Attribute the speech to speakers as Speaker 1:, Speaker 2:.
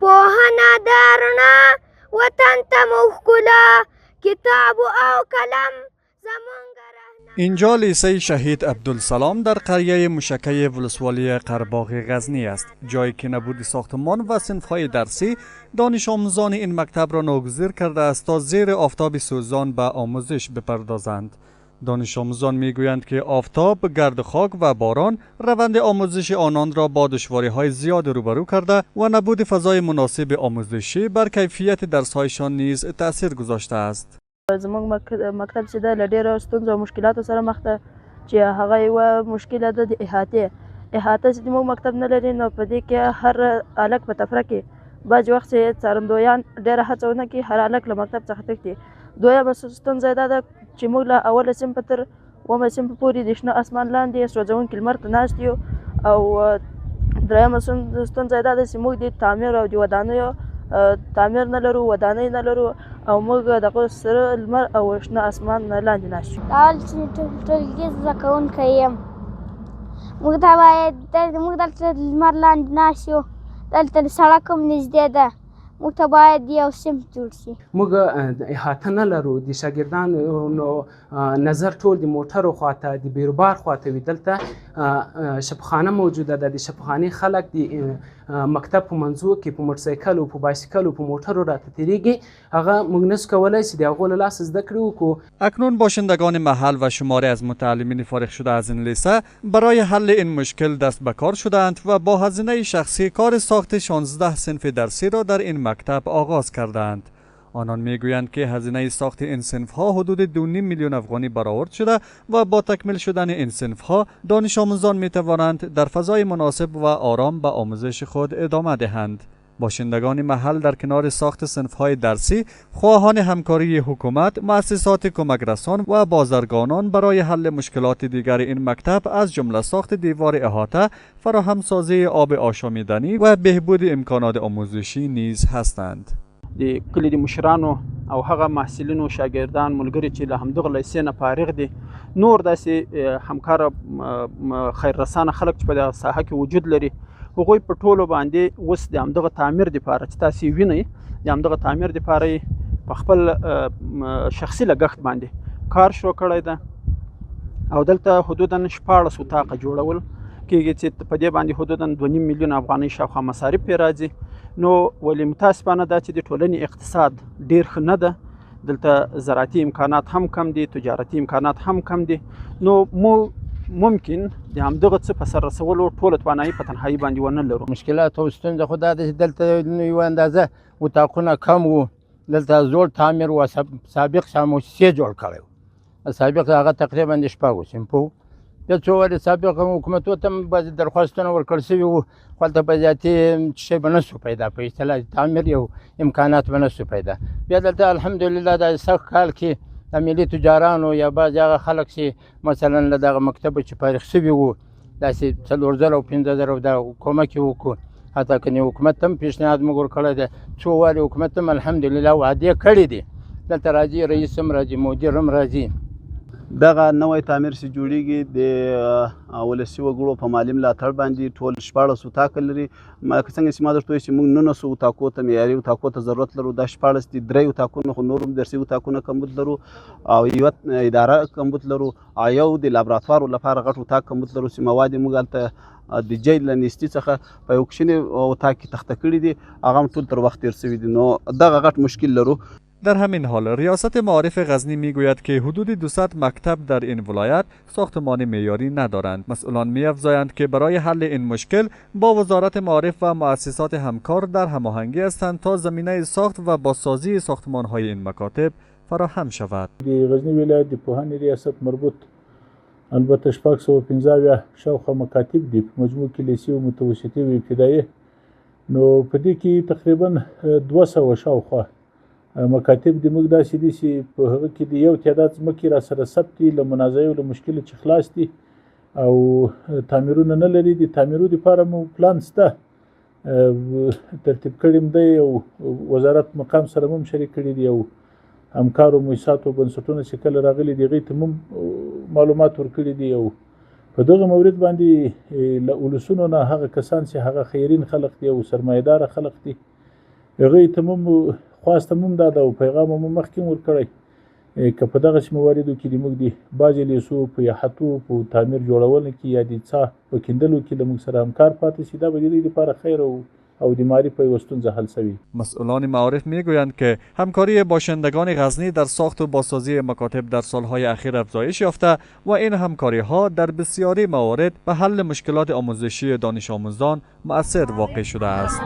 Speaker 1: پوهنه د رڼا وطن ته مو ښکلا کتاب او قلم زمونږ رهنما.
Speaker 2: اینجا لیسه شهید عبدالسلام در قریه موشکه ولسوالی قره‌باغ غزنی است، جایی که نبود ساختمان و صنف‌های درسی دانش آموزان این مکتب را ناگزیر کرده است تا زیر آفتاب سوزان به آموزش بپردازند. دانش آموزان میگویند که آفتاب، گرد خاک و باران روند آموزش آنان را با دشواری‌های زیاد روبرو کرده و نبود فضای مناسب آموزشی بر کیفیت درس‌هایشان نیز تأثیر گذاشته است.
Speaker 3: زموږ مکتب چې ده له ډېرو ستونزو او مشکلاتو سره مخ ده، چې هغه یوه مشکله ده د احاطه چې موږ مکتب نه لري، نو په دې کې هر هلک په تفره کې بعضې وخت چې څارندویان ډېره هڅه ونه کړي هر هلک له مکتب څخه تښتي. دویمه ستونزه دا ده چې موږ له اوله صنفه تر اوومه صنفه پورې د شنه اسمان لاندې سوځونکي لمر ته ناست یو. او درېیمه ستونزه دا ده چې موږ د تعمیر او د ودانیو تعمیر نه لرو، ودانۍ نه لرو، او موږ دغه سره لمر او شنه اسمان لاندې ناست یو.
Speaker 1: اول چې ټولګي زده کوونکی یم، موږ ته باید موږ دلته لمر لاندې ناست یو، دلته سړک هم نږدې ده، موږ ته باید یو صنف جوړ شي.
Speaker 4: موږ احاطه نه لرو، د شاګردانو نظر ټول د موټرو خواته د بیروبار خواته وي. دلته شفاخانه موجوده ده، د شفاخانې خلک د مکتب په منځو کې په موټرسایکل او په بایسکل او په موټرو راته تیریږي، هغه موږ نشو کولی چې د هغو له لاسه زده کړې وکړو.
Speaker 2: اکنون باشندگان محل و شماری از متعلمین فارغ شده از این لیسه برای حل این مشکل دست به کار شدند و با هزینه شخصی کار ساخت 16 صنف درسی را در این مکتب آغاز کردند. آنان میگویند که هزینه ساخت این صنف‌ها حدود 2.5 میلیون افغانی برآورد شده و با تکمیل شدن این صنف‌ها دانش آموزان می‌توانند در فضای مناسب و آرام به آموزش خود ادامه دهند. باشندگان محل در کنار ساخت صنف‌های درسی خواهان همکاری حکومت، مؤسسات کمک رسان و بازرگانان برای حل مشکلات دیگر این مکتب از جمله ساخت دیوار احاطه، فراهمسازی آب آشامیدنی و بهبود امکانات آموزشی نیز هستند.
Speaker 5: د کلي د مشرانو او هغه محصلینو شاګردان ملګري چې له همدغه لیسې نه فارغ دي، نور داسې همکاره خیر رسانه خلک چې په دغه ساحه کې وجود لري، هغوی په ټولو باندې اوس د همدغه تعمیر دپاره چې تاسې وینئ، د همدغه تعمیر دپاره یې په خپل شخصي لګښت باندې کار شروع کړی ده. او دلته حدودا 14 اتاقه جوړول کېږي چې په دې باندې حدودا 2.5 میلیون افغانۍ شاوخوا مصارف پرې راځي. نو ولې متاسفانه دا چې د ټولنې اقتصاد ډېر ښه نه ده، دلته زراعتي امکانات هم کم دي، تجارتي امکانات هم کم دي. نو ممکن د همدغه څه په سر رسولو ټوله توانایي په تنهایي باندې ونه لرو.
Speaker 6: مشکلات او ستونزه خو دا ده چې دلته یوه اندازه اتاقونه کم وو، دلته زوړ تعمیر و، سابق ساموسې جوړ کړی و، سابق هغه تقریبا د شپږو صنفو و. بیا څو وارې سابق حکومتو ته هم بعضې درخواستونه ورکړل سوي وو، خو هلته په زیاتې شی به نه سو پیدا، په اصطلاح تعمیر یو امکانات به نه سو پیدا. بیا دلته الحمدلله دا سږ کال کې د ملي تجارانو یا بعضې هغه خلک چې مثلا له دغه مکتبه چې فارغ سوي وو، داسې 4,000 او 5,000 دا کومک یې وکړو. حتی که حکومت ته هم پیشنهاد موږ ورکړی دی، څو وارې حکومت هم الحمدلله وعدې کړې دي، دلته راځي رئیس هم راځي، مدیر هم راځي.
Speaker 7: دغه نوی تعمیر چې جوړیږي د ولسي وګړو په مالي ملاتړ باندې ټول 14 اتاقه لري. که څنګه چې ما درته وویل چې موږ 19 اتاقو ته معیاري اتاقو ته ضرورت لرو، دا 14 دي، 3 اتاقونه خو نور هم درسي اتاقونه کمبود لرو، او یوه اداره کمبود لرو، او یو د لابراتوار لپاره غټ اتاق کمبود لرو چې مواد یې موږ هلته د جیل له نیستي څخه په یو کوچني اتاق کې تخته کړي دي، هغه هم ټول تر وخت تېر سوي دي. نو دغه غټ مشکل لرو.
Speaker 2: در همین حال ریاست معارف غزنی میگوید که حدود 200 مکتب در این ولایت ساختمان معیاری ندارند. مسئولان می‌افزایند که برای حل این مشکل با وزارت معارف و مؤسسات همکار در هماهنگی هستند تا زمینه ساخت و بازسازی ساختمان‌های این مکاتب فراهم شود.
Speaker 8: د غزنی ولایت د پوهنې ریاست مربوط البته 615 شاوخوا مکاتب دي په مجموع کې لیسې او متوسطې او ابتدایي. نو په دې کې تقریبا 200 شاوخوا مکاتب د موږ داسې دي چې په هغه کې د یو تعداد ځمکې را سره ثبت دي، له منازعو له مشکله چې خلاص دي او تعمیرونه نه لري. د تعمیرو دپاره مو پلان شته، ترتیب کړی م دی، او وزارت مقام سره هم شریک کړي دي، او همکارو مؤسساتو بنسټونه چې کله راغلي دي هغوی ته هم معلومات ورکړي دي. او په دغه مورد باندې له اولسونو نه هغه کسان چې هغه خیرین خلق دي او سرمایه‌داره خلق دي هغه ته موږ خواستمون دا د پیغام مو مخکې ورکړی که په دغه مواردو کې موږ د باج لیسو په یحتو په تعمیر جوړول کې یا د څا په کیندلو کې موږ سره همکار پاتې شي دا به د دې لپاره خیر او د مالی پیوستون حل شوی.
Speaker 2: مسئولان معارف میگویند که همکاری باشندگان غزنی در ساخت و بازسازی مکاتب در سالهای اخیر افزایش یافته و این همکاری ها در بسیاری موارد به حل مشکلات آموزشی دانش آموزان مؤثر واقع شده است.